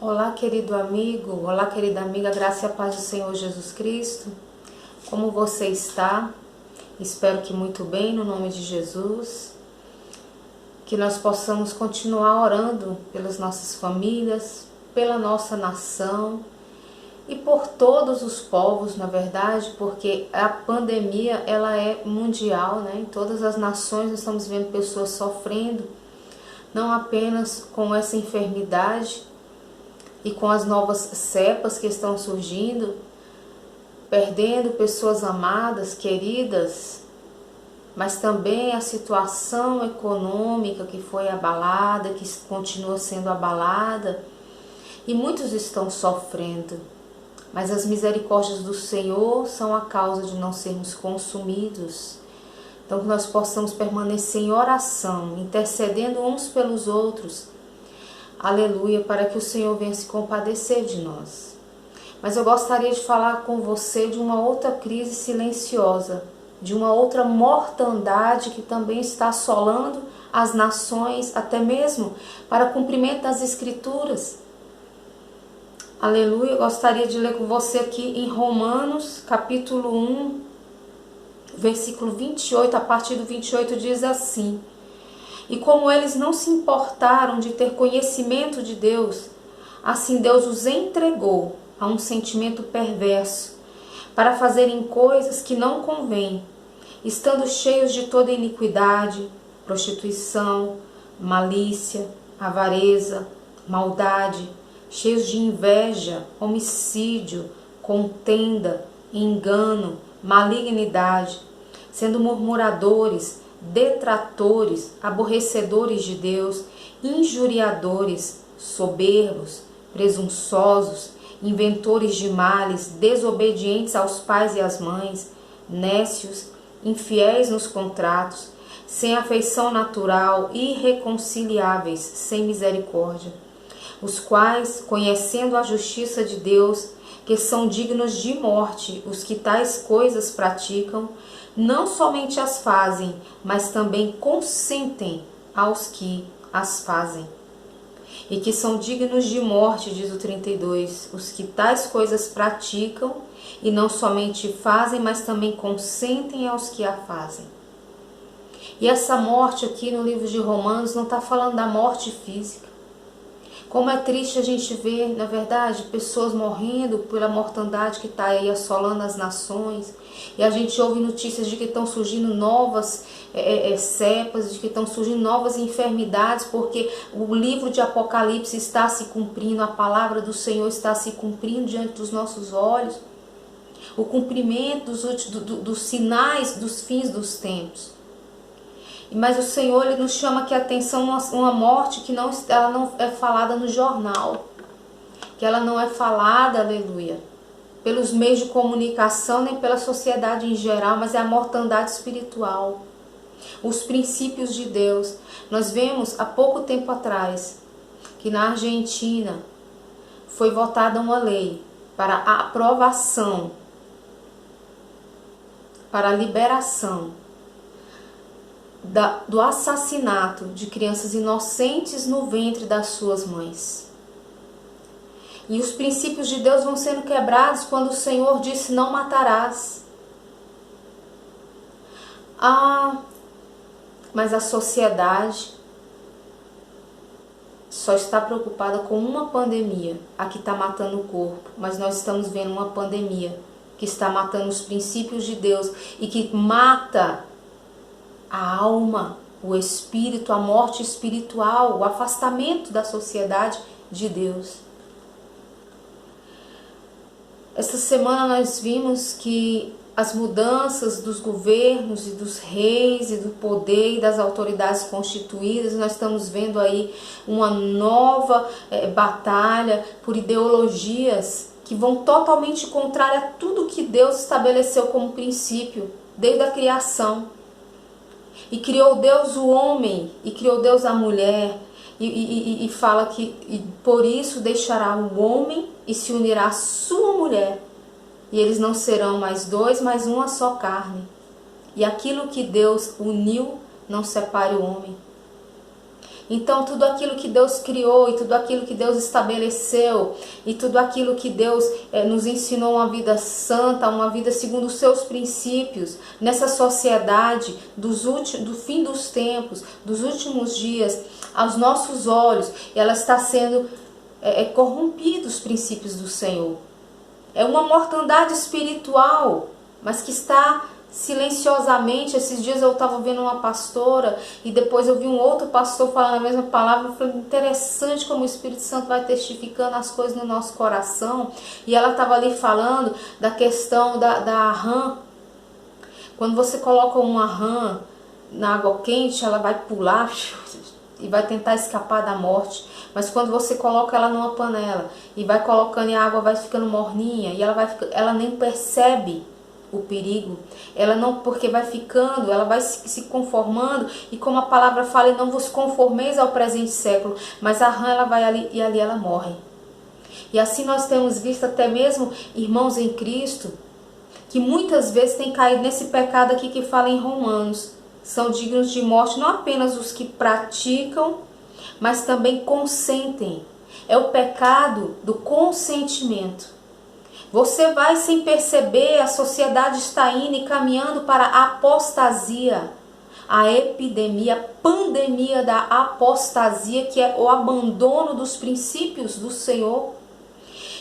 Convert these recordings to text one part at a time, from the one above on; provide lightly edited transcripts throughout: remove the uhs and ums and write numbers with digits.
Olá, querido amigo, olá, querida amiga, graça e a paz do Senhor Jesus Cristo. Como você está? Espero que muito bem, no nome de Jesus. Que nós possamos continuar orando pelas nossas famílias, pela nossa nação e por todos os povos, na verdade, porque a pandemia ela é mundial, né? Em todas as nações nós estamos vendo pessoas sofrendo, não apenas com essa enfermidade, e com as novas cepas que estão surgindo, perdendo pessoas amadas, queridas, mas também a situação econômica que foi abalada, que continua sendo abalada, e muitos estão sofrendo. Mas as misericórdias do Senhor são a causa de não sermos consumidos. Então que nós possamos permanecer em oração, intercedendo uns pelos outros, aleluia, para que o Senhor venha se compadecer de nós. Mas eu gostaria de falar com você de uma outra crise silenciosa, de uma outra mortandade que também está assolando as nações, até mesmo para cumprimento das Escrituras. Aleluia, eu gostaria de ler com você aqui em Romanos, capítulo 1, versículo 28, a partir do 28 diz assim: E como eles não se importaram de ter conhecimento de Deus, assim Deus os entregou a um sentimento perverso, para fazerem coisas que não convêm, estando cheios de toda iniquidade, prostituição, malícia, avareza, maldade, cheios de inveja, homicídio, contenda, engano, malignidade, sendo murmuradores, detratores, aborrecedores de Deus, injuriadores, soberbos, presunçosos, inventores de males, desobedientes aos pais e às mães, nécios, infiéis nos contratos, sem afeição natural, irreconciliáveis, sem misericórdia, os quais, conhecendo a justiça de Deus, que são dignos de morte os que tais coisas praticam, não somente as fazem, mas também consentem aos que as fazem. E que são dignos de morte, diz o 32, os que tais coisas praticam, e não somente fazem, mas também consentem aos que a fazem. E essa morte aqui no livro de Romanos não está falando da morte física. Como é triste a gente ver, na verdade, pessoas morrendo pela mortandade que está aí assolando as nações. E a gente ouve notícias de que estão surgindo novas cepas, de que estão surgindo novas enfermidades, porque o livro de Apocalipse está se cumprindo, a palavra do Senhor está se cumprindo diante dos nossos olhos. O cumprimento dos sinais dos fins dos tempos. Mas o Senhor ele nos chama aqui a atenção uma morte que ela não é falada no jornal, que ela não é falada, aleluia, pelos meios de comunicação nem pela sociedade em geral, mas é a mortandade espiritual, os princípios de Deus. Nós vemos há pouco tempo atrás que na Argentina foi votada uma lei para a aprovação, para a liberação do assassinato de crianças inocentes no ventre das suas mães. E os princípios de Deus vão sendo quebrados quando o Senhor disse: não matarás. Mas a sociedade só está preocupada com uma pandemia, a que está matando o corpo. Mas nós estamos vendo uma pandemia que está matando os princípios de Deus e que mata a alma, o espírito, a morte espiritual, o afastamento da sociedade de Deus. Esta semana nós vimos que as mudanças dos governos e dos reis e do poder e das autoridades constituídas, nós estamos vendo aí uma nova batalha por ideologias que vão totalmente contrária a tudo que Deus estabeleceu como princípio, desde a criação. E criou Deus o homem, e criou Deus a mulher, e fala que por isso deixará o homem e se unirá à sua mulher, e eles não serão mais dois, mas uma só carne. E aquilo que Deus uniu, não separe o homem. Então tudo aquilo que Deus criou e tudo aquilo que Deus estabeleceu e tudo aquilo que Deus nos ensinou, uma vida santa, uma vida segundo os seus princípios, nessa sociedade do fim dos tempos, dos últimos dias, aos nossos olhos, ela está sendo corrompida, os princípios do Senhor. É uma mortandade espiritual, mas que está silenciosamente. Esses dias eu estava vendo uma pastora e depois eu vi um outro pastor falando a mesma palavra. Eu falei, interessante como o Espírito Santo vai testificando as coisas no nosso coração. E ela estava ali falando da questão da rã. Quando você coloca uma rã na água quente, ela vai pular e vai tentar escapar da morte. Mas quando você coloca ela numa panela e vai colocando e a água vai ficando morninha e ela nem percebe o perigo, ela não, porque vai ficando, ela vai se conformando, e como a palavra fala, e não vos conformeis ao presente século, mas a rã ela vai ali e ali ela morre. E assim nós temos visto até mesmo irmãos em Cristo que muitas vezes têm caído nesse pecado aqui que fala em Romanos. São dignos de morte não apenas os que praticam, mas também consentem. É o pecado do consentimento. Você vai sem perceber, a sociedade está indo e caminhando para a apostasia. A epidemia, a pandemia da apostasia, que é o abandono dos princípios do Senhor.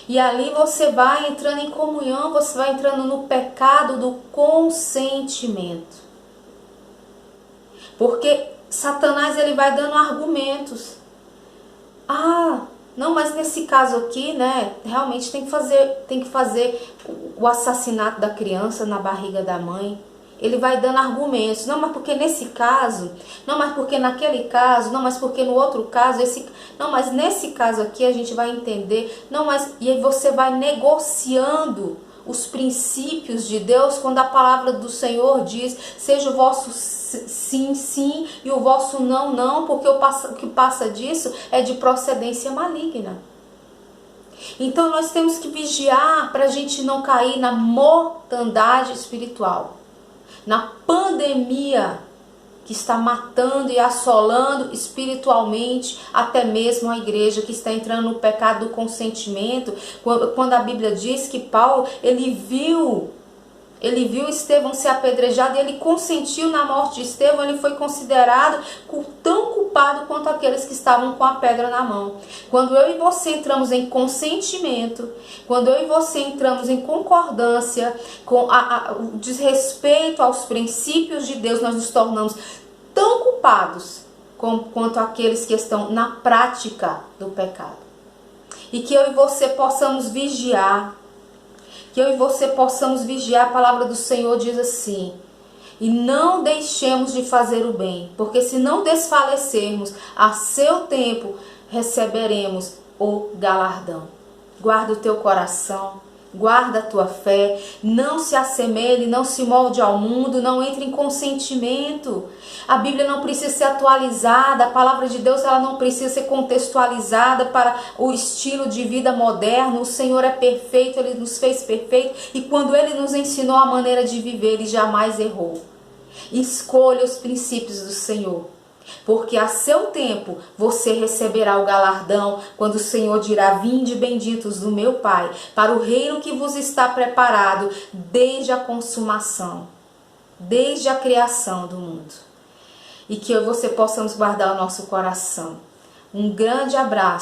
E ali você vai entrando em comunhão, você vai entrando no pecado do consentimento. Porque Satanás ele vai dando argumentos. Não, mas nesse caso aqui, né, realmente tem que fazer o assassinato da criança na barriga da mãe. Ele vai dando argumentos. Não, mas porque nesse caso, não, mas porque naquele caso, não, mas porque no outro caso, não, mas nesse caso aqui a gente vai entender. Não, mas e aí você vai negociando os princípios de Deus quando a palavra do Senhor diz: seja o vosso sim, sim, e o vosso não, não, porque o que passa disso é de procedência maligna. Então nós temos que vigiar para a gente não cair na mortandade espiritual, na pandemia que está matando e assolando espiritualmente até mesmo a igreja, que está entrando no pecado do consentimento. Quando a Bíblia diz que Paulo, ele viu Estevão ser apedrejado e ele consentiu na morte de Estevão, ele foi considerado tão culpado quanto aqueles que estavam com a pedra na mão. Quando eu e você entramos em consentimento, quando eu e você entramos em concordância com o desrespeito aos princípios de Deus, nós nos tornamos tão culpados quanto aqueles que estão na prática do pecado. E que eu e você possamos vigiar. Que eu e você possamos vigiar. A palavra do Senhor diz assim: e não deixemos de fazer o bem, porque se não desfalecermos, a seu tempo receberemos o galardão. Guarda o teu coração, guarda a tua fé, não se assemelhe, não se molde ao mundo, não entre em consentimento. A Bíblia não precisa ser atualizada, a palavra de Deus ela não precisa ser contextualizada para o estilo de vida moderno. O Senhor é perfeito, Ele nos fez perfeito, e quando Ele nos ensinou a maneira de viver, Ele jamais errou. Escolha os princípios do Senhor, porque a seu tempo você receberá o galardão, quando o Senhor dirá: vinde benditos do meu Pai, para o reino que vos está preparado desde a consumação, desde a criação do mundo. E que eu e você possamos guardar o nosso coração. Um grande abraço.